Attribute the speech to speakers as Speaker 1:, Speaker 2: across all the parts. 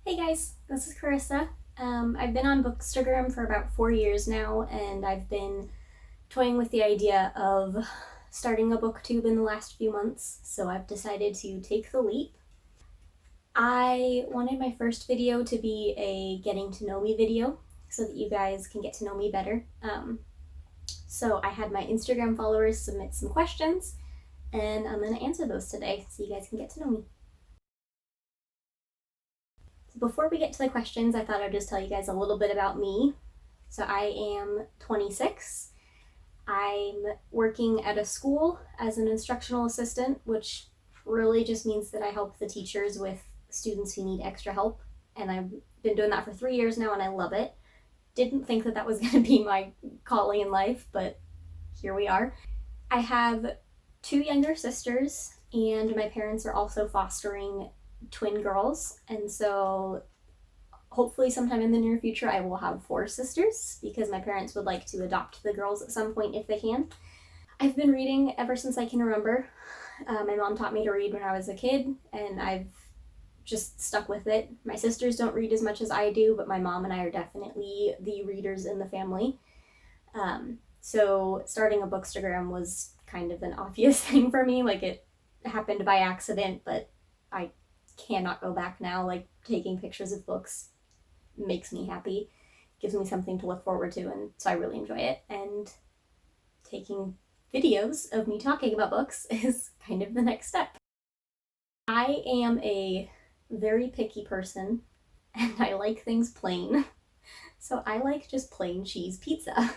Speaker 1: Hey guys, this is Carissa. I've been on Bookstagram for about 4 years now, and I've been toying with the idea of starting a booktube in the last few months, so I've decided to take the leap. I wanted my first video to be a getting to know me video so that you guys can get to know me better. So I had my Instagram followers submit some questions, and I'm going to answer those today so you guys can get to know me. Before we get to the questions, I thought I'd just tell you guys a little bit about me. So I am 26. I'm working at a school as an instructional assistant, which really just means that I help the teachers with students who need extra help. And I've been doing that for 3 years now, and I love it. Didn't think that was going to be my calling in life, but here we are. I have 2 younger sisters, and my parents are also fostering twin girls, and so hopefully sometime in the near future I will have 4 sisters because my parents would like to adopt the girls at some point if they can. I've been reading ever since I can remember. My mom taught me to read when I was a kid, and I've just stuck with it. My sisters don't read as much as I do, but my mom and I are definitely the readers in the family. So starting a Bookstagram was kind of an obvious thing for me. Like, it happened by accident, but I cannot go back now. Like, taking pictures of books makes me happy, gives me something to look forward to, and so I really enjoy it. And taking videos of me talking about books is kind of the next step. I am a very picky person, and I like things plain. So I like just plain cheese pizza.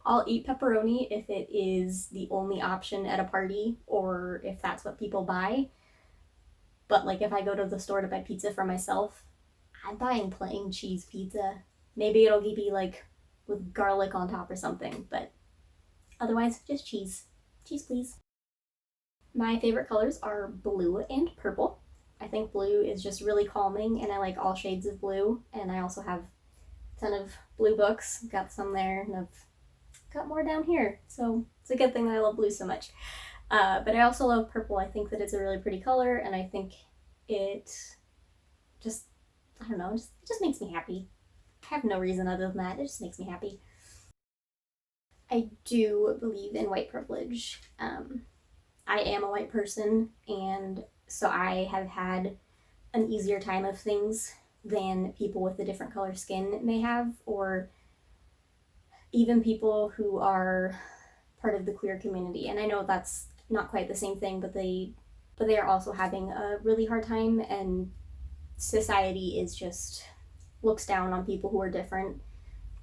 Speaker 1: I'll eat pepperoni if it is the only option at a party or if that's what people buy. But like, if I go to the store to buy pizza for myself, I'm buying plain cheese pizza. Maybe it'll be like with garlic on top or something, but otherwise just cheese. Cheese, please. My favorite colors are blue and purple. I think blue is just really calming, and I like all shades of blue. And I also have a ton of blue books. Got some there, and I've got more down here. So it's a good thing that I love blue so much. But I also love purple. I think that it's a really pretty color, and I think it just, I don't know, it just makes me happy. I have no reason other than that. It just makes me happy. I do believe in white privilege. I am a white person, and so I have had an easier time of things than people with a different color skin may have, or even people who are part of the queer community. And I know that's not quite the same thing, but they are also having a really hard time, and society is just looks down on people who are different.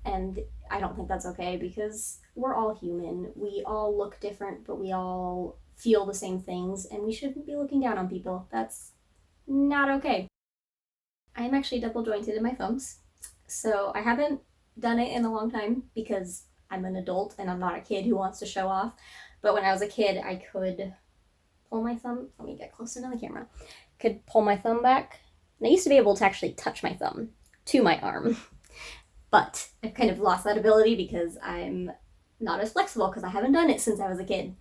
Speaker 1: And I don't think that's okay, because we're all human. We all look different, but we all feel the same things, and we shouldn't be looking down on people. That's not okay. I am actually double jointed in my thumbs, so I haven't done it in a long time because I'm an adult and I'm not a kid who wants to show off. But when I was a kid, I could pull my thumb. Let me get closer to the camera. Could pull my thumb back. And I used to be able to actually touch my thumb to my arm. But I've kind of lost that ability because I'm not as flexible, because I haven't done it since I was a kid.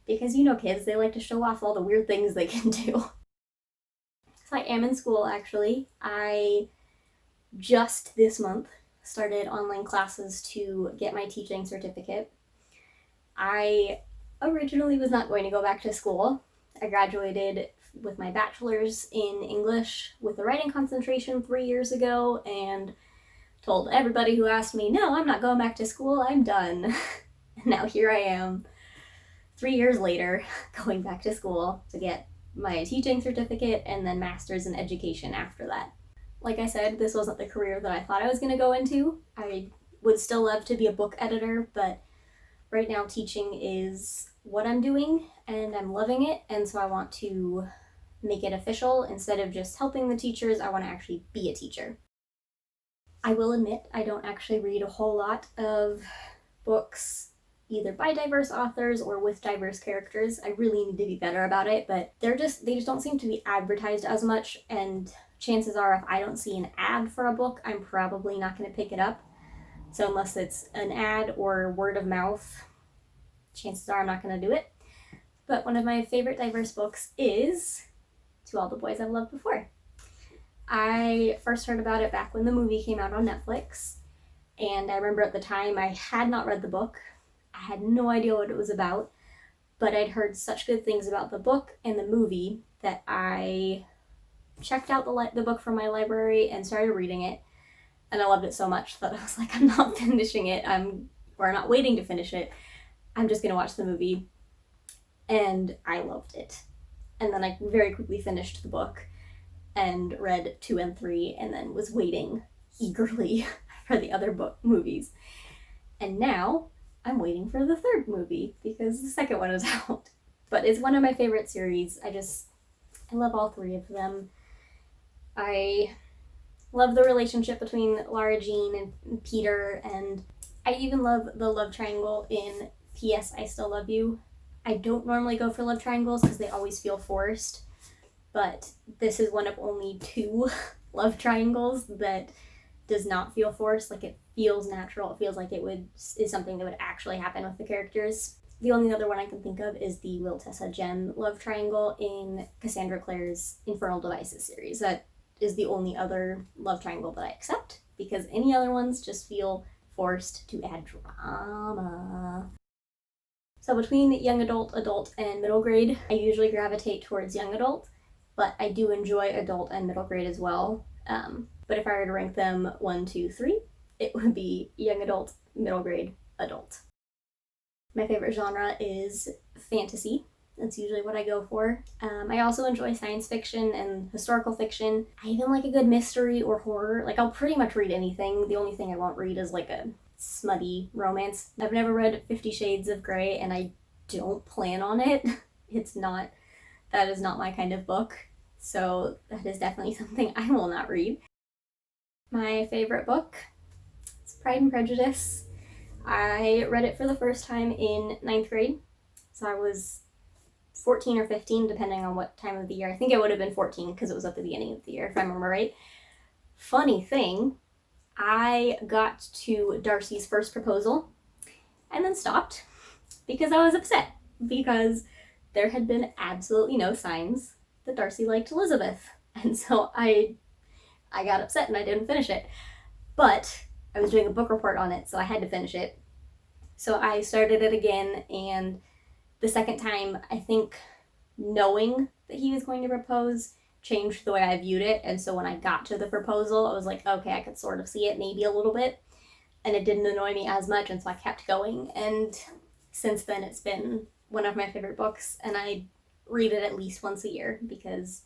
Speaker 1: Because you know kids, they like to show off all the weird things they can do. So I am in school, actually. I just this month started online classes to get my teaching certificate. I originally was not going to go back to school. I graduated with my bachelor's in English with a writing concentration 3 years ago, and told everybody who asked me, no, I'm not going back to school, I'm done. And now here I am, 3 years later, going back to school to get my teaching certificate and then master's in education after that. Like I said, this wasn't the career that I thought I was going to go into. I would still love to be a book editor, but right now teaching is what I'm doing, and I'm loving it, and so I want to make it official. Instead of just helping the teachers, I want to actually be a teacher. I will admit I don't actually read a whole lot of books either by diverse authors or with diverse characters. I really need to be better about it, but they just don't seem to be advertised as much, and chances are if I don't see an ad for a book, I'm probably not going to pick it up. So unless it's an ad or word of mouth, chances are I'm not going to do it. But one of my favorite diverse books is To All the Boys I've Loved Before. I first heard about it back when the movie came out on Netflix, and I remember at the time I had not read the book. I had no idea what it was about, but I'd heard such good things about the book and the movie that I checked out the book from my library and started reading it, and I loved it so much that I was like, I'm not finishing it. I'm not waiting to finish it. I'm just gonna watch the movie, and I loved it. And then I very quickly finished the book and read 2 and 3, and then was waiting eagerly for the other movies. And now I'm waiting for the third movie because the second one is out. But it's one of my favorite series. I love all 3 of them. I love the relationship between Lara Jean and Peter, and I even love the love triangle in P.S. I Still Love You. I don't normally go for love triangles because they always feel forced, but this is one of only 2 love triangles that does not feel forced. Like, it feels natural. It feels like is something that would actually happen with the characters. The only other one I can think of is the Will, Tessa, Jen love triangle in Cassandra Clare's Infernal Devices series. That is the only other love triangle that I accept, because any other ones just feel forced to add drama. So between young adult, adult, and middle grade, I usually gravitate towards young adult, but I do enjoy adult and middle grade as well. But if I were to rank them 1, 2, 3, it would be young adult, middle grade, adult. My favorite genre is fantasy. That's usually what I go for. I also enjoy science fiction and historical fiction. I even like a good mystery or horror. Like, I'll pretty much read anything. The only thing I won't read is like a smutty romance. I've never read 50 Shades of Grey, and I don't plan on it. That is not my kind of book. So that is definitely something I will not read. My favorite book is Pride and Prejudice. I read it for the first time in 9th grade. So I was 14 or 15, depending on what time of the year. I think it would have been 14 because it was at the beginning of the year, if I remember right. Funny thing, I got to Darcy's first proposal and then stopped because I was upset, because there had been absolutely no signs that Darcy liked Elizabeth. And so I got upset and I didn't finish it. But I was doing a book report on it, so I had to finish it. So I started it again, and the second time, I think knowing that he was going to propose changed the way I viewed it. And so when I got to the proposal, I was like, okay, I could sort of see it maybe a little bit. And it didn't annoy me as much, and so I kept going. And since then, it's been one of my favorite books, and I read it at least once a year because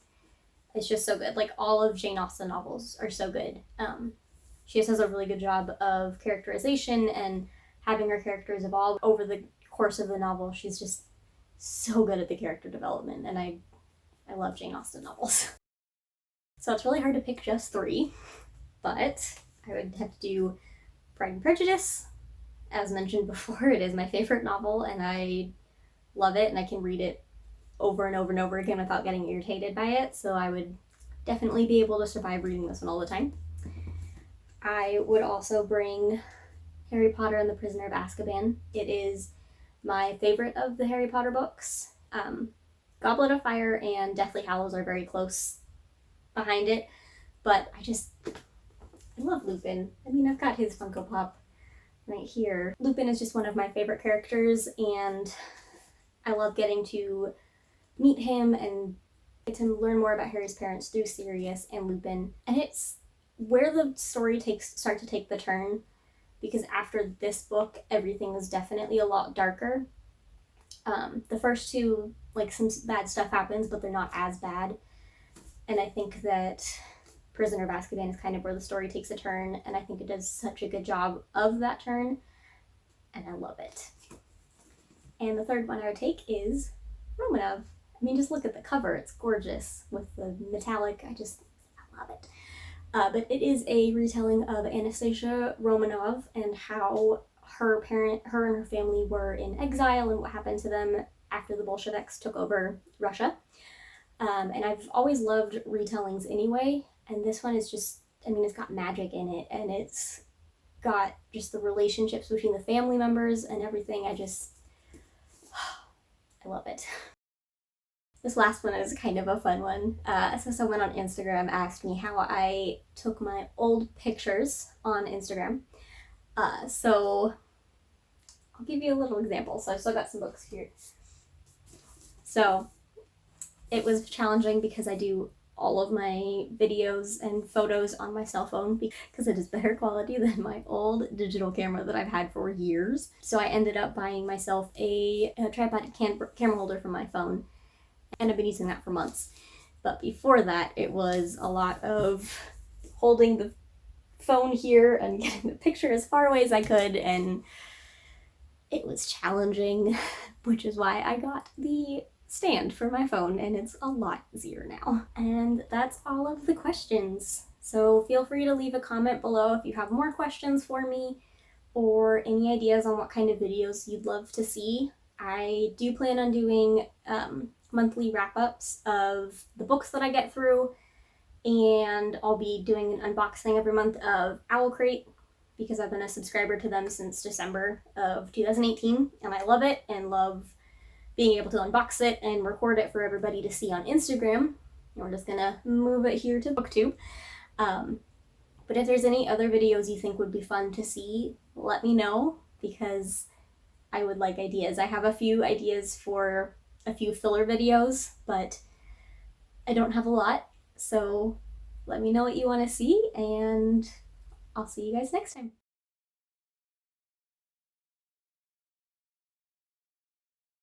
Speaker 1: it's just so good. Like, all of Jane Austen novels are so good. She just does a really good job of characterization and having her characters evolve over the course of the novel. She's just so good at the character development, and I love Jane Austen novels. So it's really hard to pick just 3, but I would have to do Pride and Prejudice. As mentioned before, it is my favorite novel, and I love it, and I can read it over and over and over again without getting irritated by it, so I would definitely be able to survive reading this one all the time. I would also bring Harry Potter and the Prisoner of Azkaban. It is my favorite of the Harry Potter books. Goblet of Fire and Deathly Hallows are very close behind it, but I love Lupin. I mean, I've got his Funko Pop right here. Lupin is just one of my favorite characters, and I love getting to meet him and get to learn more about Harry's parents through Sirius and Lupin. And it's where the story start to take the turn, because after this book, everything is definitely a lot darker. The first 2, like, some bad stuff happens, but they're not as bad. And I think that Prisoner of Azkaban is kind of where the story takes a turn, and I think it does such a good job of that turn, and I love it. And the third one I would take is Romanov. I mean, just look at the cover. It's gorgeous with the metallic. I love it. But it is a retelling of Anastasia Romanov and how her and her family were in exile and what happened to them after the Bolsheviks took over Russia. And I've always loved retellings anyway, and this one is just, I mean, it's got magic in it, and it's got just the relationships between the family members and everything. I love it. This last one is kind of a fun one. So someone on Instagram asked me how I took my old pictures on Instagram. So I'll give you a little example. So I've still got some books here. So it was challenging because I do all of my videos and photos on my cell phone because it is better quality than my old digital camera that I've had for years. So I ended up buying myself a tripod camera holder for my phone, and I've been using that for months. But before that, it was a lot of holding the phone here and getting the picture as far away as I could, and it was challenging, which is why I got the stand for my phone, and it's a lot easier now. And that's all of the questions. So feel free to leave a comment below if you have more questions for me or any ideas on what kind of videos you'd love to see. I do plan on doing monthly wrap-ups of the books that I get through, and I'll be doing an unboxing every month of Owl Crate because I've been a subscriber to them since December of 2018, and I love it and love being able to unbox it and record it for everybody to see on Instagram. And we're just gonna move it here to BookTube. But if there's any other videos you think would be fun to see, let me know, because I would like ideas. I have a few ideas for a few filler videos, but I don't have a lot. So let me know what you want to see, and I'll see you guys next time.